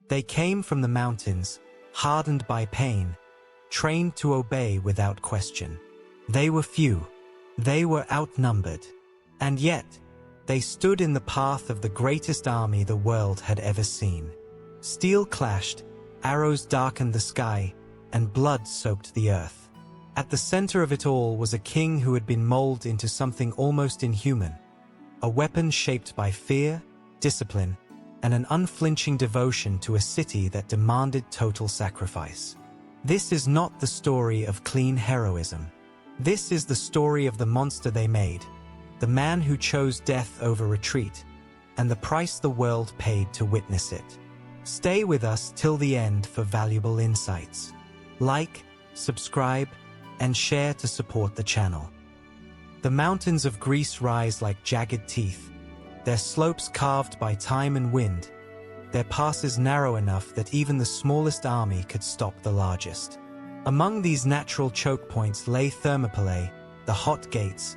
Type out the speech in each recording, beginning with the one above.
They came from the mountains, hardened by pain, trained to obey without question. They were few. They were outnumbered. And yet, they stood in the path of the greatest army the world had ever seen. Steel clashed, arrows darkened the sky, and blood soaked the earth. At the center of it all was a king who had been molded into something almost inhuman, a weapon shaped by fear, discipline, and an unflinching devotion to a city that demanded total sacrifice. This is not the story of clean heroism. This is the story of the monster they made, the man who chose death over retreat, and the price the world paid to witness it. Stay with us till the end for valuable insights. Like, subscribe, and share to support the channel. The mountains of Greece rise like jagged teeth, their slopes carved by time and wind, their passes narrow enough that even the smallest army could stop the largest. Among these natural choke points lay Thermopylae, the hot gates,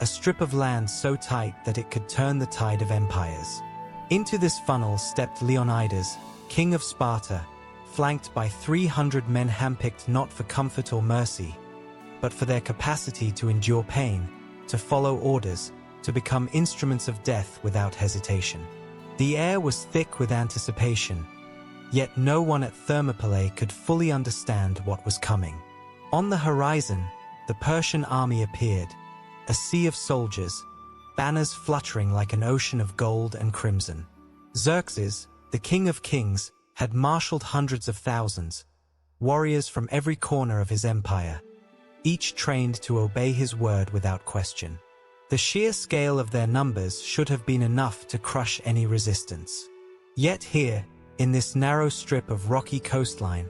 a strip of land so tight that it could turn the tide of empires. Into this funnel stepped Leonidas, king of Sparta, flanked by 300 men handpicked not for comfort or mercy, but for their capacity to endure pain, to follow orders, to become instruments of death without hesitation. The air was thick with anticipation, yet no one at Thermopylae could fully understand what was coming. On the horizon, the Persian army appeared, a sea of soldiers, banners fluttering like an ocean of gold and crimson. Xerxes, the king of kings, had marshaled hundreds of thousands, warriors from every corner of his empire, each trained to obey his word without question. The sheer scale of their numbers should have been enough to crush any resistance. Yet here, in this narrow strip of rocky coastline,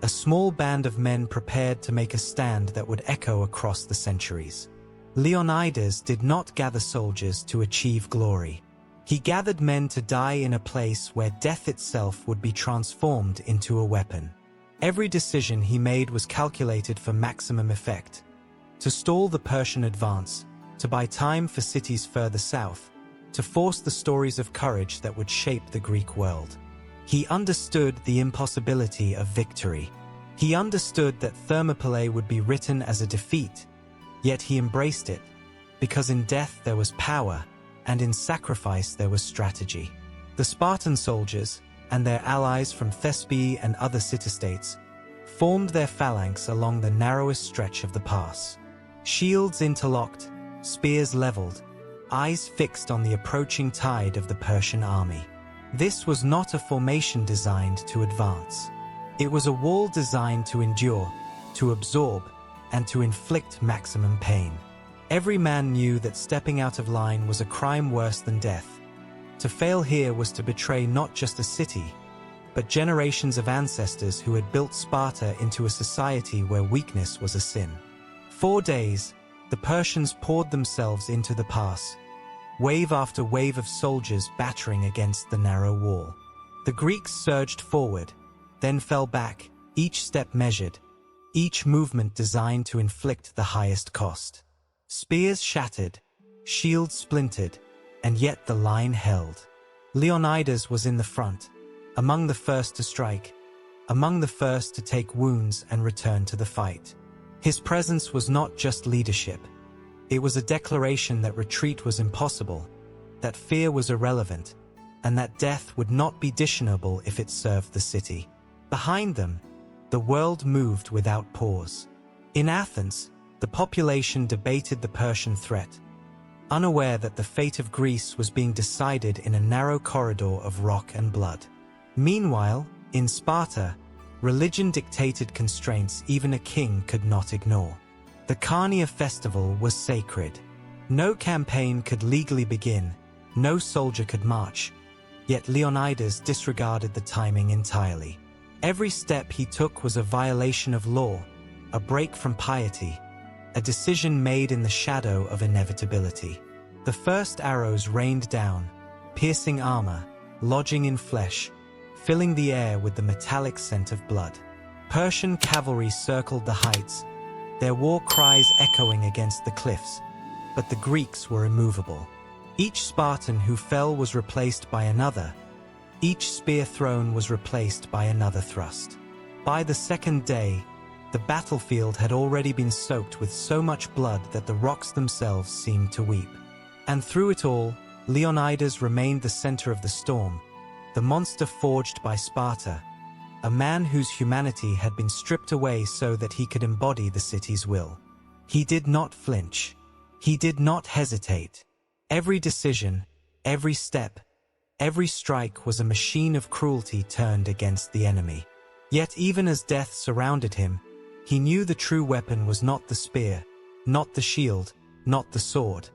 a small band of men prepared to make a stand that would echo across the centuries. Leonidas did not gather soldiers to achieve glory. He gathered men to die in a place where death itself would be transformed into a weapon. Every decision he made was calculated for maximum effect: to stall the Persian advance, to buy time for cities further south, to force the stories of courage that would shape the Greek world. He understood the impossibility of victory. He understood that Thermopylae would be written as a defeat, yet he embraced it, because in death there was power, and in sacrifice there was strategy. The Spartan soldiers, and their allies from Thespae and other city-states, formed their phalanx along the narrowest stretch of the pass. Shields interlocked, spears leveled, eyes fixed on the approaching tide of the Persian army. This was not a formation designed to advance. It was a wall designed to endure, to absorb, and to inflict maximum pain. Every man knew that stepping out of line was a crime worse than death. To fail here was to betray not just a city, but generations of ancestors who had built Sparta into a society where weakness was a sin. 4 days, the Persians poured themselves into the pass, wave after wave of soldiers battering against the narrow wall. The Greeks surged forward, then fell back, each step measured, each movement designed to inflict the highest cost. Spears shattered, shields splintered, and yet the line held. Leonidas was in the front, among the first to strike, among the first to take wounds and return to the fight. His presence was not just leadership. It was a declaration that retreat was impossible, that fear was irrelevant, and that death would not be dishonorable if it served the city. Behind them, the world moved without pause. In Athens, the population debated the Persian threat, unaware that the fate of Greece was being decided in a narrow corridor of rock and blood. Meanwhile, in Sparta, religion dictated constraints even a king could not ignore. The Carnia festival was sacred. No campaign could legally begin, no soldier could march, yet Leonidas disregarded the timing entirely. Every step he took was a violation of law, a break from piety, a decision made in the shadow of inevitability. The first arrows rained down, piercing armor, lodging in flesh, filling the air with the metallic scent of blood. Persian cavalry circled the heights, their war cries echoing against the cliffs, but the Greeks were immovable. Each Spartan who fell was replaced by another, Each spear thrown was replaced by another thrust. By the second day, the battlefield had already been soaked with so much blood that the rocks themselves seemed to weep. And through it all, Leonidas remained the center of the storm, the monster forged by Sparta, a man whose humanity had been stripped away so that he could embody the city's will. He did not flinch. He did not hesitate. Every decision, every step, every strike was a machine of cruelty turned against the enemy. Yet even as death surrounded him, he knew the true weapon was not the spear, not the shield, not the sword.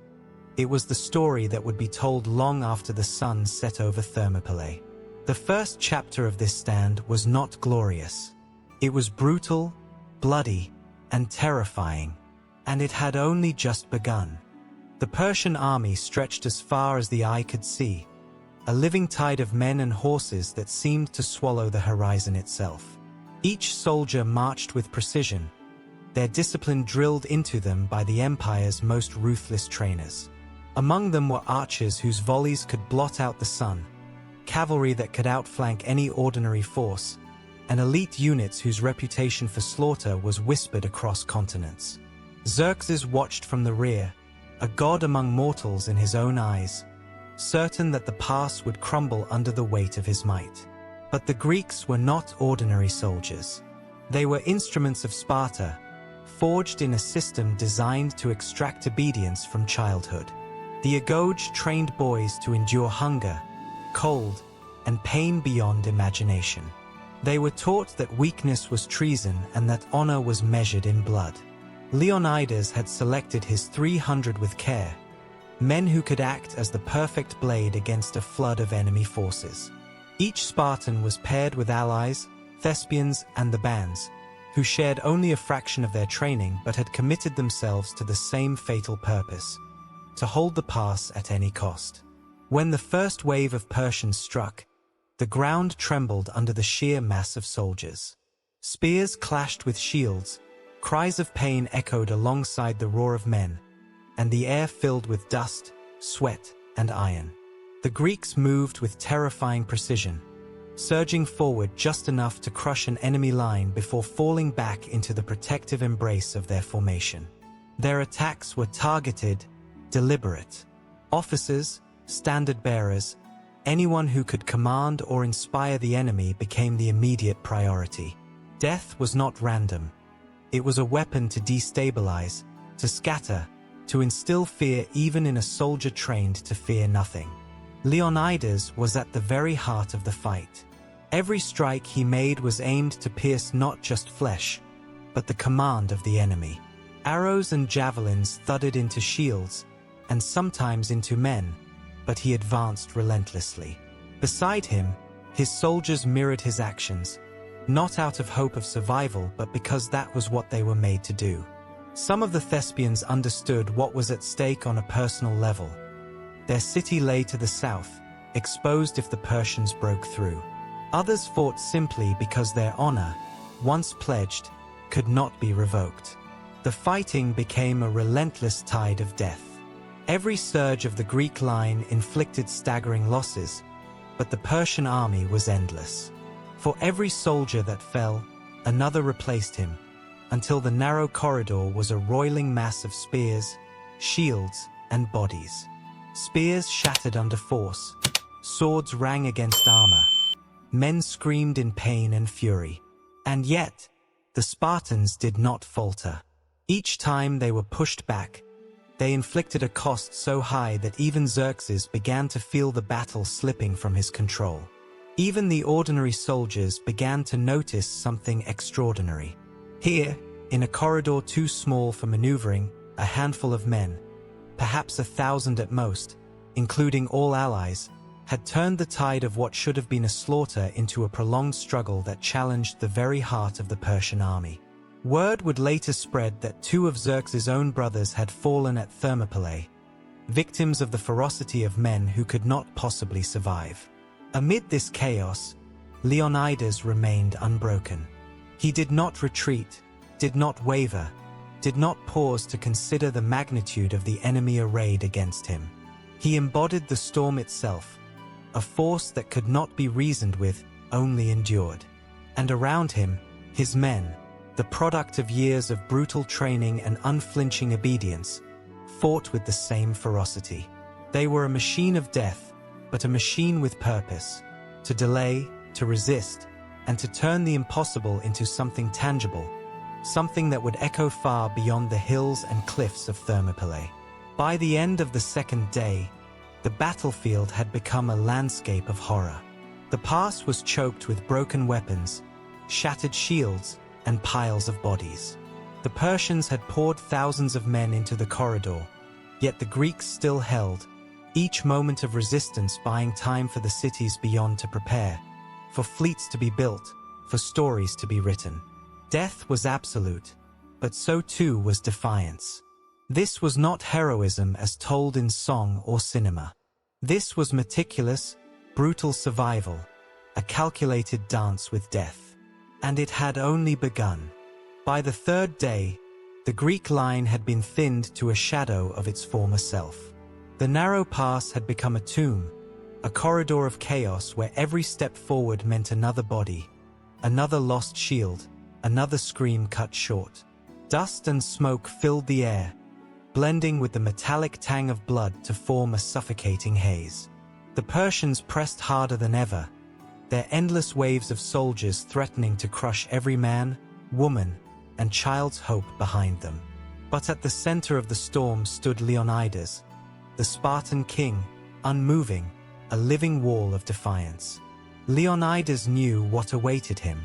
It was the story that would be told long after the sun set over Thermopylae. The first chapter of this stand was not glorious. It was brutal, bloody, and terrifying, and it had only just begun. The Persian army stretched as far as the eye could see, a living tide of men and horses that seemed to swallow the horizon itself. Each soldier marched with precision, their discipline drilled into them by the empire's most ruthless trainers. Among them were archers whose volleys could blot out the sun, cavalry that could outflank any ordinary force, and elite units whose reputation for slaughter was whispered across continents. Xerxes watched from the rear, a god among mortals in his own eyes, certain that the pass would crumble under the weight of his might. But the Greeks were not ordinary soldiers. They were instruments of Sparta, forged in a system designed to extract obedience from childhood. The Agoge trained boys to endure hunger, cold, and pain beyond imagination. They were taught that weakness was treason and that honor was measured in blood. Leonidas had selected his 300 with care, men who could act as the perfect blade against a flood of enemy forces. Each Spartan was paired with allies, Thespians, and the bands, who shared only a fraction of their training but had committed themselves to the same fatal purpose: to hold the pass at any cost. When the first wave of Persians struck, the ground trembled under the sheer mass of soldiers. Spears clashed with shields, cries of pain echoed alongside the roar of men, and the air filled with dust, sweat, and iron. The Greeks moved with terrifying precision, surging forward just enough to crush an enemy line before falling back into the protective embrace of their formation. Their attacks were targeted, deliberate. Officers, standard-bearers, anyone who could command or inspire the enemy became the immediate priority. Death was not random. It was a weapon to destabilize, to scatter, to instill fear even in a soldier trained to fear nothing. Leonidas was at the very heart of the fight. Every strike he made was aimed to pierce not just flesh, but the command of the enemy. Arrows and javelins thudded into shields, and sometimes into men, but he advanced relentlessly. Beside him, his soldiers mirrored his actions, not out of hope of survival, but because that was what they were made to do. Some of the Thespians understood what was at stake on a personal level. Their city lay to the south, exposed if the Persians broke through. Others fought simply because their honor, once pledged, could not be revoked. The fighting became a relentless tide of death. Every surge of the Greek line inflicted staggering losses, but the Persian army was endless. For every soldier that fell, another replaced him, until the narrow corridor was a roiling mass of spears, shields, and bodies. Spears shattered under force, swords rang against armor, men screamed in pain and fury. And yet, the Spartans did not falter. Each time they were pushed back, they inflicted a cost so high that even Xerxes began to feel the battle slipping from his control. Even the ordinary soldiers began to notice something extraordinary. Here, in a corridor too small for maneuvering, a handful of men, perhaps 1,000 at most, including all allies, had turned the tide of what should have been a slaughter into a prolonged struggle that challenged the very heart of the Persian army. Word would later spread that 2 of Xerxes' own brothers had fallen at Thermopylae, victims of the ferocity of men who could not possibly survive. Amid this chaos, Leonidas remained unbroken. He did not retreat, did not waver, did not pause to consider the magnitude of the enemy arrayed against him. He embodied the storm itself, a force that could not be reasoned with, only endured. And around him, his men, the product of years of brutal training and unflinching obedience, fought with the same ferocity. They were a machine of death, but a machine with purpose, to delay, to resist, and to turn the impossible into something tangible, something that would echo far beyond the hills and cliffs of Thermopylae. By the end of the second day, the battlefield had become a landscape of horror. The pass was choked with broken weapons, shattered shields, and piles of bodies. The Persians had poured thousands of men into the corridor, yet the Greeks still held, each moment of resistance buying time for the cities beyond to prepare, for fleets to be built, for stories to be written. Death was absolute, but so too was defiance. This was not heroism as told in song or cinema. This was meticulous, brutal survival, a calculated dance with death. And it had only begun. By the third day, the Greek line had been thinned to a shadow of its former self. The narrow pass had become a tomb, a corridor of chaos where every step forward meant another body, another lost shield, another scream cut short. Dust and smoke filled the air, blending with the metallic tang of blood to form a suffocating haze. The Persians pressed harder than ever, their endless waves of soldiers threatening to crush every man, woman, and child's hope behind them. But at the center of the storm stood Leonidas, the Spartan king, unmoving, a living wall of defiance. Leonidas knew what awaited him.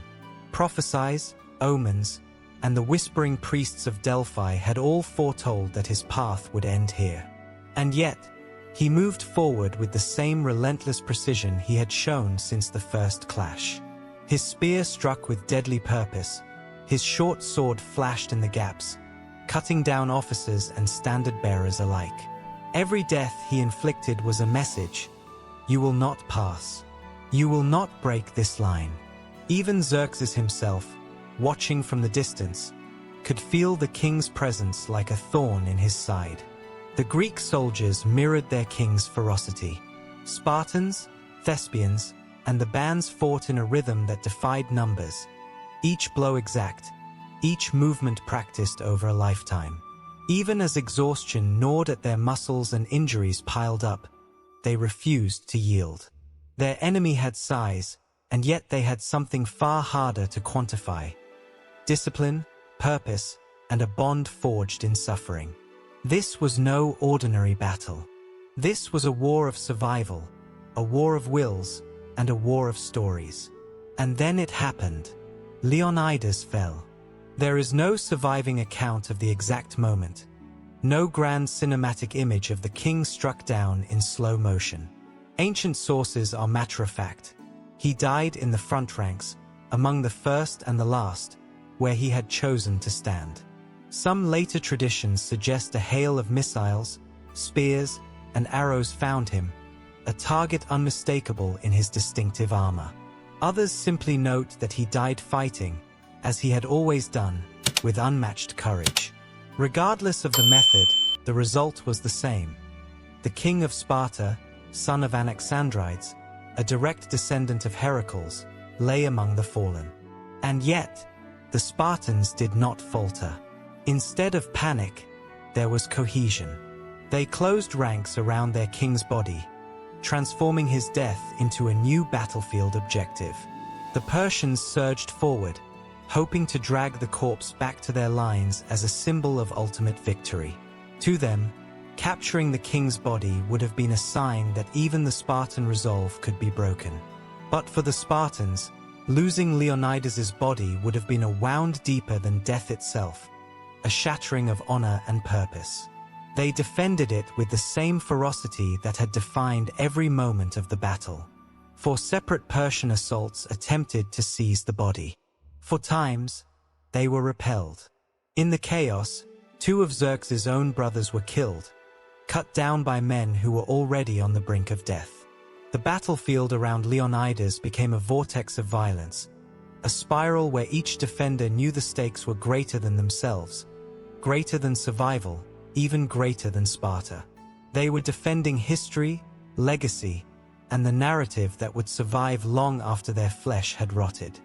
Prophecies, omens, and the whispering priests of Delphi had all foretold that his path would end here. And yet, he moved forward with the same relentless precision he had shown since the first clash. His spear struck with deadly purpose, his short sword flashed in the gaps, cutting down officers and standard-bearers alike. Every death he inflicted was a message: you will not pass. You will not break this line. Even Xerxes himself, watching from the distance, could feel the king's presence like a thorn in his side. The Greek soldiers mirrored their king's ferocity. Spartans, Thespians, and the bands fought in a rhythm that defied numbers, each blow exact, each movement practiced over a lifetime. Even as exhaustion gnawed at their muscles and injuries piled up, they refused to yield. Their enemy had size, and yet they had something far harder to quantify: discipline, purpose, and a bond forged in suffering. This was no ordinary battle. This was a war of survival, a war of wills, and a war of stories. And then it happened. Leonidas fell. There is no surviving account of the exact moment, no grand cinematic image of the king struck down in slow motion. Ancient sources are matter-of-fact. He died in the front ranks, among the first and the last, where he had chosen to stand. Some later traditions suggest a hail of missiles, spears, and arrows found him, a target unmistakable in his distinctive armor. Others simply note that he died fighting, as he had always done, with unmatched courage. Regardless of the method, the result was the same. The king of Sparta, son of Anaxandrides, a direct descendant of Heracles, lay among the fallen. And yet, the Spartans did not falter. Instead of panic, there was cohesion. They closed ranks around their king's body, transforming his death into a new battlefield objective. The Persians surged forward, hoping to drag the corpse back to their lines as a symbol of ultimate victory. To them, capturing the king's body would have been a sign that even the Spartan resolve could be broken. But for the Spartans, losing Leonidas's body would have been a wound deeper than death itself, a shattering of honor and purpose. They defended it with the same ferocity that had defined every moment of the battle. For separate Persian assaults attempted to seize the body. For times, they were repelled. In the chaos, 2 of Xerxes' own brothers were killed, cut down by men who were already on the brink of death. The battlefield around Leonidas became a vortex of violence, a spiral where each defender knew the stakes were greater than themselves, greater than survival, even greater than Sparta. They were defending history, legacy, and the narrative that would survive long after their flesh had rotted.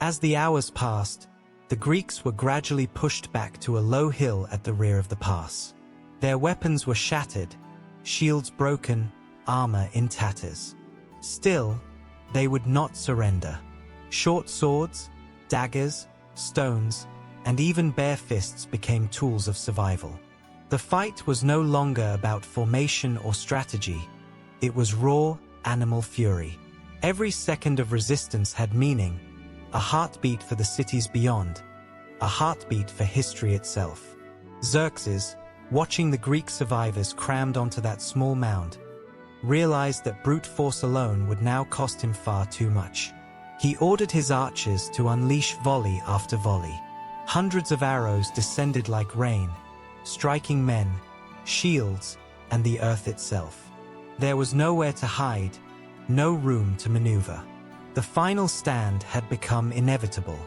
As the hours passed, the Greeks were gradually pushed back to a low hill at the rear of the pass. Their weapons were shattered, shields broken, armor in tatters. Still, they would not surrender. Short swords, daggers, stones, and even bare fists became tools of survival. The fight was no longer about formation or strategy. It was raw, animal fury. Every second of resistance had meaning, a heartbeat for the cities beyond, a heartbeat for history itself. Xerxes, watching the Greek survivors crammed onto that small mound, realized that brute force alone would now cost him far too much. He ordered his archers to unleash volley after volley. Hundreds of arrows descended like rain, striking men, shields, and the earth itself. There was nowhere to hide, no room to maneuver. The final stand had become inevitable.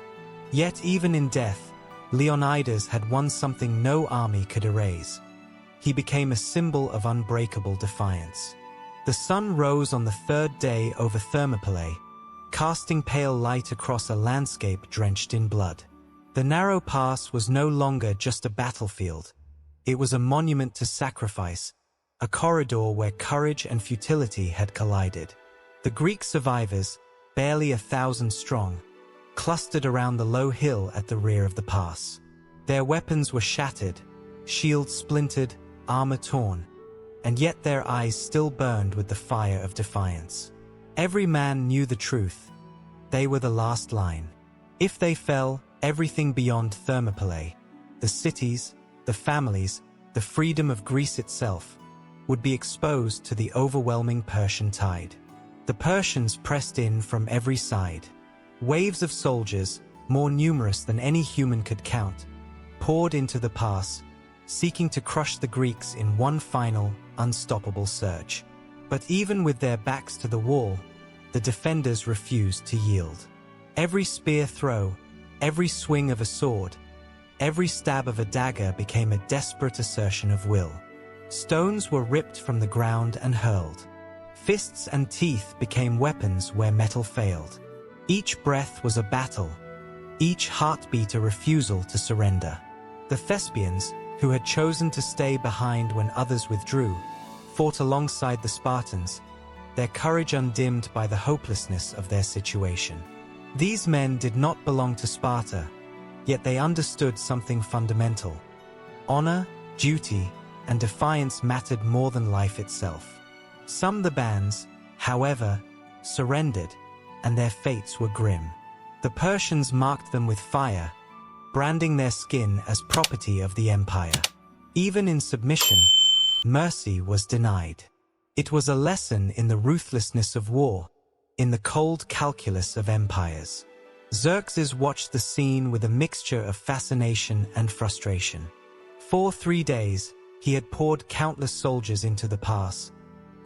Yet even in death, Leonidas had won something no army could erase. He became a symbol of unbreakable defiance. The sun rose on the third day over Thermopylae, casting pale light across a landscape drenched in blood. The narrow pass was no longer just a battlefield. It was a monument to sacrifice, a corridor where courage and futility had collided. The Greek survivors, barely 1,000 strong, clustered around the low hill at the rear of the pass. Their weapons were shattered, shields splintered, armor torn, and yet their eyes still burned with the fire of defiance. Every man knew the truth. They were the last line. If they fell, everything beyond Thermopylae, the cities, the families, the freedom of Greece itself, would be exposed to the overwhelming Persian tide. The Persians pressed in from every side. Waves of soldiers, more numerous than any human could count, poured into the pass, seeking to crush the Greeks in one final, unstoppable surge. But even with their backs to the wall, the defenders refused to yield. Every spear throw, every swing of a sword, every stab of a dagger became a desperate assertion of will. Stones were ripped from the ground and hurled. Fists and teeth became weapons where metal failed. Each breath was a battle, each heartbeat a refusal to surrender. The Thespians, who had chosen to stay behind when others withdrew, fought alongside the Spartans, their courage undimmed by the hopelessness of their situation. These men did not belong to Sparta, yet they understood something fundamental. Honor, duty, and defiance mattered more than life itself. Some the bands, however, surrendered, and their fates were grim. The Persians marked them with fire, branding their skin as property of the empire. Even in submission, mercy was denied. It was a lesson in the ruthlessness of war, in the cold calculus of empires. Xerxes watched the scene with a mixture of fascination and frustration. For 3 days, he had poured countless soldiers into the pass,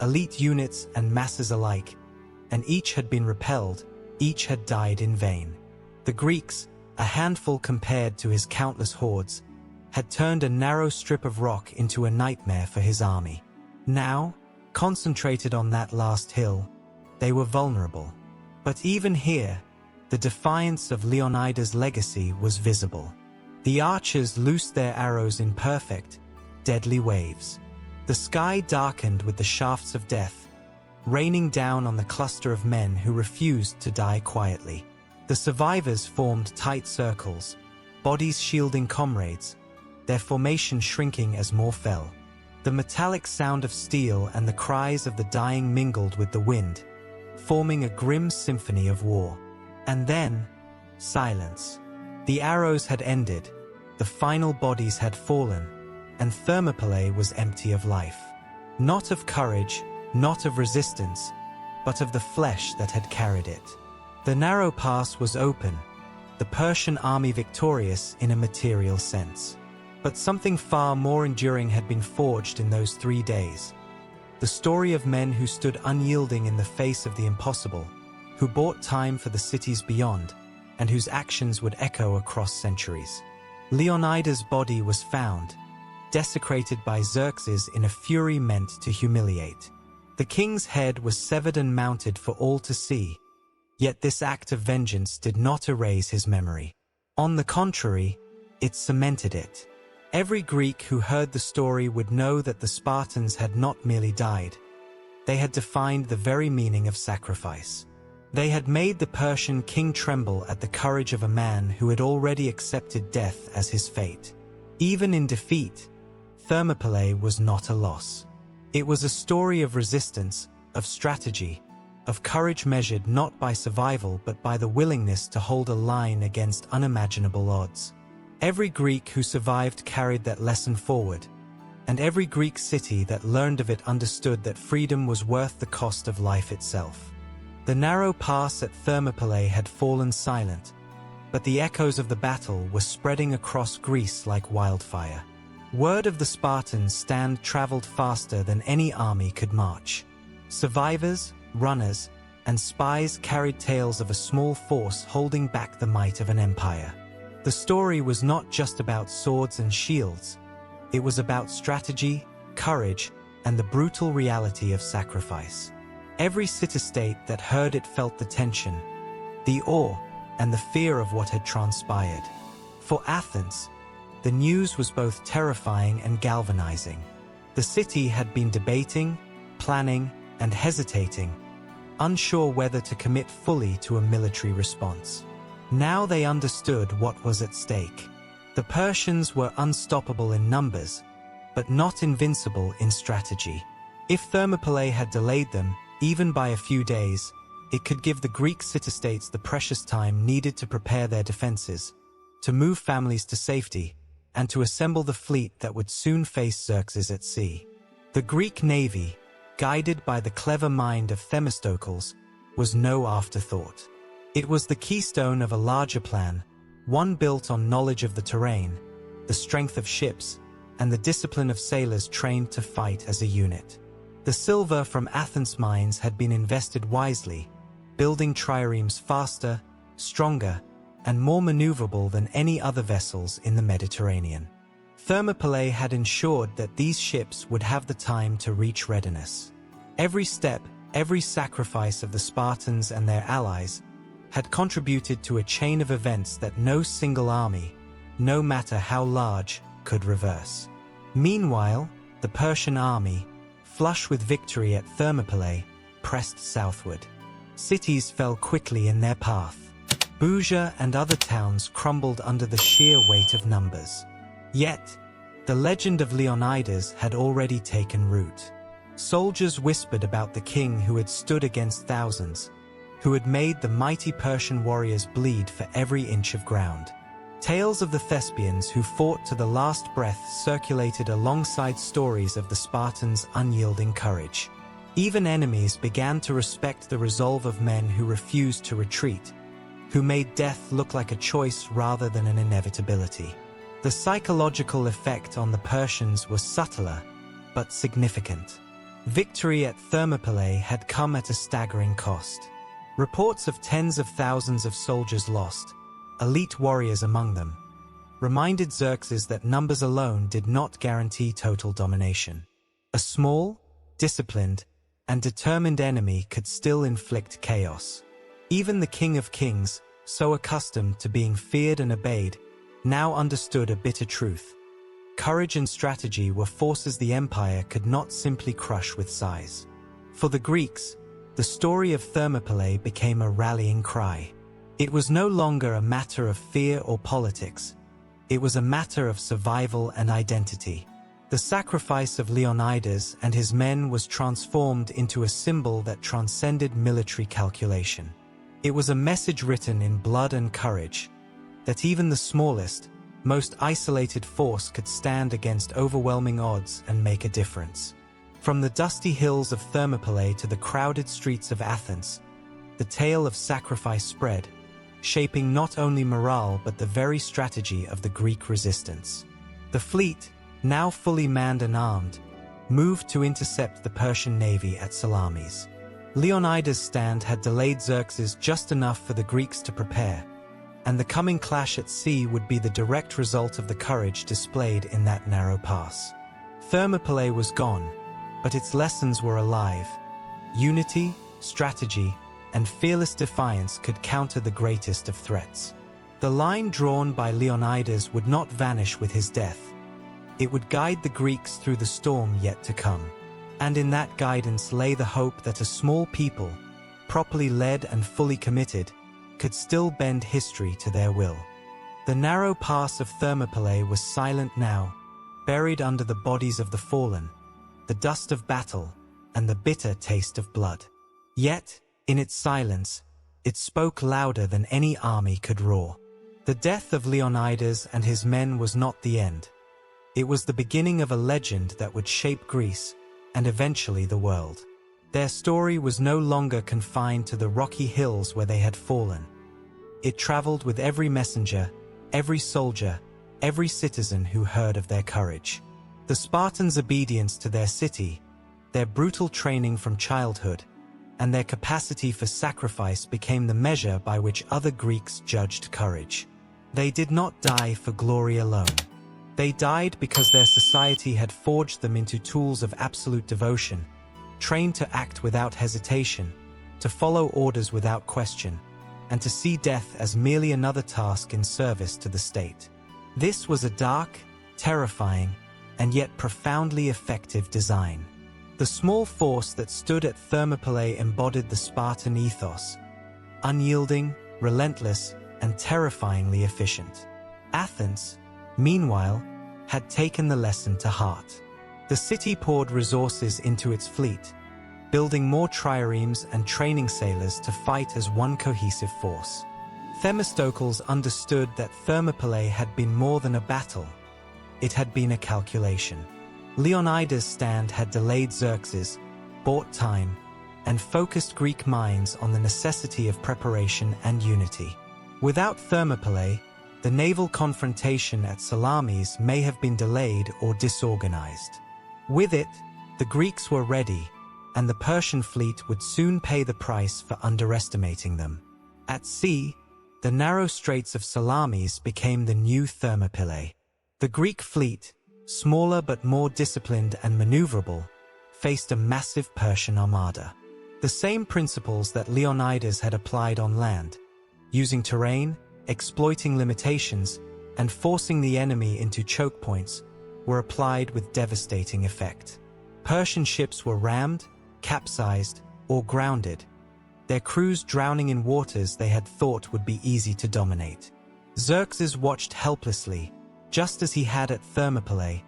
elite units and masses alike, and each had been repelled, each had died in vain. The Greeks, a handful compared to his countless hordes, had turned a narrow strip of rock into a nightmare for his army. Now, concentrated on that last hill, they were vulnerable. But even here, the defiance of Leonidas' legacy was visible. The archers loosed their arrows in perfect, deadly waves. The sky darkened with the shafts of death, raining down on the cluster of men who refused to die quietly. The survivors formed tight circles, bodies shielding comrades, their formation shrinking as more fell. The metallic sound of steel and the cries of the dying mingled with the wind, forming a grim symphony of war. And then, silence. The arrows had ended, the final bodies had fallen, and Thermopylae was empty of life. Not of courage, not of resistance, but of the flesh that had carried it. The narrow pass was open, the Persian army victorious in a material sense. But something far more enduring had been forged in those 3 days. The story of men who stood unyielding in the face of the impossible, who bought time for the cities beyond, and whose actions would echo across centuries. Leonidas' body was found, desecrated by Xerxes in a fury meant to humiliate. The king's head was severed and mounted for all to see, yet this act of vengeance did not erase his memory. On the contrary, it cemented it. Every Greek who heard the story would know that the Spartans had not merely died. They had defined the very meaning of sacrifice. They had made the Persian king tremble at the courage of a man who had already accepted death as his fate. Even in defeat, Thermopylae was not a loss. It was a story of resistance, of strategy, of courage measured not by survival but by the willingness to hold a line against unimaginable odds. Every Greek who survived carried that lesson forward, and every Greek city that learned of it understood that freedom was worth the cost of life itself. The narrow pass at Thermopylae had fallen silent, but the echoes of the battle were spreading across Greece like wildfire. Word of the Spartans' stand traveled faster than any army could march. Survivors, runners, and spies carried tales of a small force holding back the might of an empire. The story was not just about swords and shields. It was about strategy, courage, and the brutal reality of sacrifice. Every city-state that heard it felt the tension, the awe, and the fear of what had transpired. For Athens, the news was both terrifying and galvanizing. The city had been debating, planning, and hesitating, unsure whether to commit fully to a military response. Now they understood what was at stake. The Persians were unstoppable in numbers, but not invincible in strategy. If Thermopylae had delayed them, even by a few days, it could give the Greek city-states the precious time needed to prepare their defenses, to move families to safety, and to assemble the fleet that would soon face Xerxes at sea. The Greek navy, guided by the clever mind of Themistocles, was no afterthought. It was the keystone of a larger plan, one built on knowledge of the terrain, the strength of ships, and the discipline of sailors trained to fight as a unit. The silver from Athens' mines had been invested wisely, building triremes faster, stronger, and more maneuverable than any other vessels in the Mediterranean. Thermopylae had ensured that these ships would have the time to reach readiness. Every step, every sacrifice of the Spartans and their allies had contributed to a chain of events that no single army, no matter how large, could reverse. Meanwhile, the Persian army, flush with victory at Thermopylae, pressed southward. Cities fell quickly in their path. Bougea and other towns crumbled under the sheer weight of numbers. Yet, the legend of Leonidas had already taken root. Soldiers whispered about the king who had stood against thousands, who had made the mighty Persian warriors bleed for every inch of ground. Tales of the Thespians who fought to the last breath circulated alongside stories of the Spartans' unyielding courage. Even enemies began to respect the resolve of men who refused to retreat, who made death look like a choice rather than an inevitability. The psychological effect on the Persians was subtler, but significant. Victory at Thermopylae had come at a staggering cost. Reports of tens of thousands of soldiers lost, elite warriors among them, reminded Xerxes that numbers alone did not guarantee total domination. A small, disciplined, and determined enemy could still inflict chaos. Even the King of Kings, so accustomed to being feared and obeyed, now understood a bitter truth. Courage and strategy were forces the empire could not simply crush with size. For the Greeks, the story of Thermopylae became a rallying cry. It was no longer a matter of fear or politics. It was a matter of survival and identity. The sacrifice of Leonidas and his men was transformed into a symbol that transcended military calculation. It was a message written in blood and courage, that even the smallest, most isolated force could stand against overwhelming odds and make a difference. From the dusty hills of Thermopylae to the crowded streets of Athens, the tale of sacrifice spread, shaping not only morale but the very strategy of the Greek resistance. The fleet, now fully manned and armed, moved to intercept the Persian navy at Salamis. Leonidas' stand had delayed Xerxes just enough for the Greeks to prepare, and the coming clash at sea would be the direct result of the courage displayed in that narrow pass. Thermopylae was gone, but its lessons were alive, Unity, strategy, and fearless defiance could counter the greatest of threats. The line drawn by Leonidas would not vanish with his death. It would guide the Greeks through the storm yet to come. And in that guidance lay the hope that a small people, properly led and fully committed, could still bend history to their will. The narrow pass of Thermopylae was silent now, buried under the bodies of the fallen, the dust of battle, and the bitter taste of blood. Yet, in its silence, it spoke louder than any army could roar. The death of Leonidas and his men was not the end. It was the beginning of a legend that would shape Greece, and eventually the world. Their story was no longer confined to the rocky hills where they had fallen. It traveled with every messenger, every soldier, every citizen who heard of their courage. The Spartans' obedience to their city, their brutal training from childhood, and their capacity for sacrifice became the measure by which other Greeks judged courage. They did not die for glory alone. They died because their society had forged them into tools of absolute devotion, trained to act without hesitation, to follow orders without question, and to see death as merely another task in service to the state. This was a dark, terrifying, and yet profoundly effective design. The small force that stood at Thermopylae embodied the Spartan ethos, unyielding, relentless, and terrifyingly efficient. Athens, meanwhile, had taken the lesson to heart. The city poured resources into its fleet, building more triremes and training sailors to fight as one cohesive force. Themistocles understood that Thermopylae had been more than a battle. It had been a calculation. Leonidas' stand had delayed Xerxes, bought time, and focused Greek minds on the necessity of preparation and unity. Without Thermopylae, the naval confrontation at Salamis may have been delayed or disorganized. With it, the Greeks were ready, and the Persian fleet would soon pay the price for underestimating them. At sea, the narrow straits of Salamis became the new Thermopylae. The Greek fleet, smaller but more disciplined and maneuverable, faced a massive Persian armada. The same principles that Leonidas had applied on land, using terrain, exploiting limitations, and forcing the enemy into choke points, were applied with devastating effect. Persian ships were rammed, capsized, or grounded, their crews drowning in waters they had thought would be easy to dominate. Xerxes watched helplessly, just as he had at Thermopylae,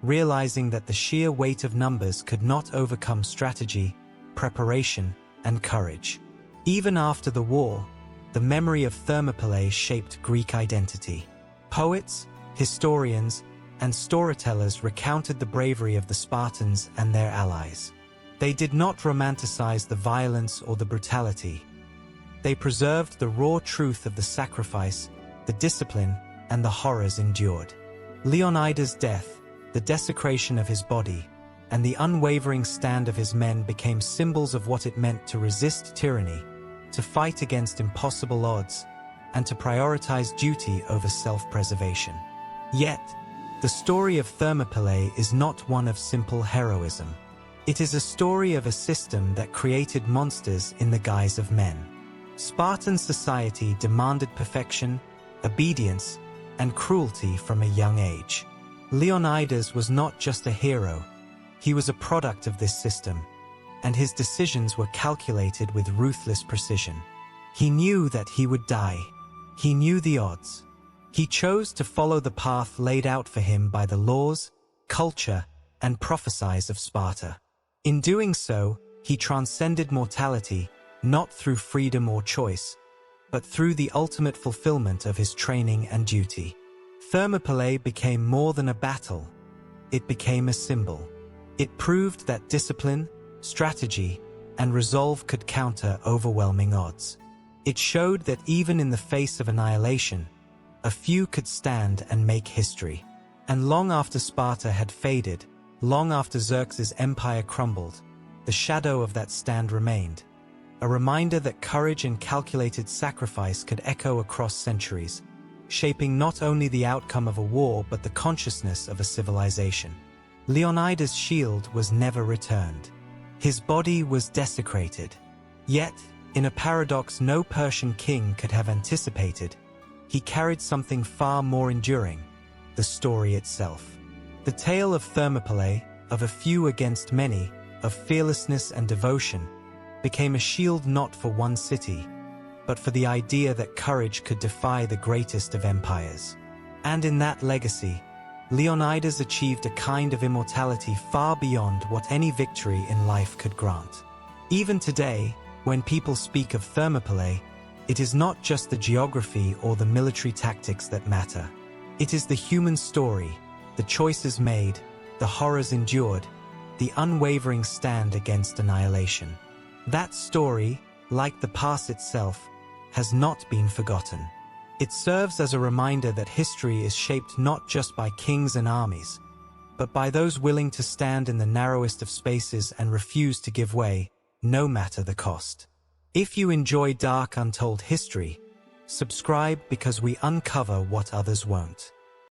realizing that the sheer weight of numbers could not overcome strategy, preparation, and courage. Even after the war, the memory of Thermopylae shaped Greek identity. Poets, historians, and storytellers recounted the bravery of the Spartans and their allies. They did not romanticize the violence or the brutality. They preserved the raw truth of the sacrifice, the discipline, and the horrors endured. Leonidas' death, the desecration of his body, and the unwavering stand of his men became symbols of what it meant to resist tyranny, to fight against impossible odds, and to prioritize duty over self-preservation. Yet, the story of Thermopylae is not one of simple heroism. It is a story of a system that created monsters in the guise of men. Spartan society demanded perfection, obedience, and cruelty from a young age. Leonidas was not just a hero, he was a product of this system, and his decisions were calculated with ruthless precision. He knew that he would die. He knew the odds. He chose to follow the path laid out for him by the laws, culture, and prophecies of Sparta. In doing so, he transcended mortality, not through freedom or choice, but through the ultimate fulfillment of his training and duty. Thermopylae became more than a battle. It became a symbol. It proved that discipline, strategy, and resolve could counter overwhelming odds. It showed that even in the face of annihilation, a few could stand and make history. And long after Sparta had faded, long after Xerxes' empire crumbled, the shadow of that stand remained, a reminder that courage and calculated sacrifice could echo across centuries, shaping not only the outcome of a war but the consciousness of a civilization. Leonidas' shield was never returned. His body was desecrated. Yet, in a paradox no Persian king could have anticipated, he carried something far more enduring, the story itself. The tale of Thermopylae, of a few against many, of fearlessness and devotion, became a shield not for one city, but for the idea that courage could defy the greatest of empires. And in that legacy, Leonidas achieved a kind of immortality far beyond what any victory in life could grant. Even today, when people speak of Thermopylae, it is not just the geography or the military tactics that matter. It is the human story, the choices made, the horrors endured, the unwavering stand against annihilation. That story, like the past itself, has not been forgotten. It serves as a reminder that history is shaped not just by kings and armies, but by those willing to stand in the narrowest of spaces and refuse to give way, no matter the cost. If you enjoy dark, untold history, subscribe because we uncover what others won't.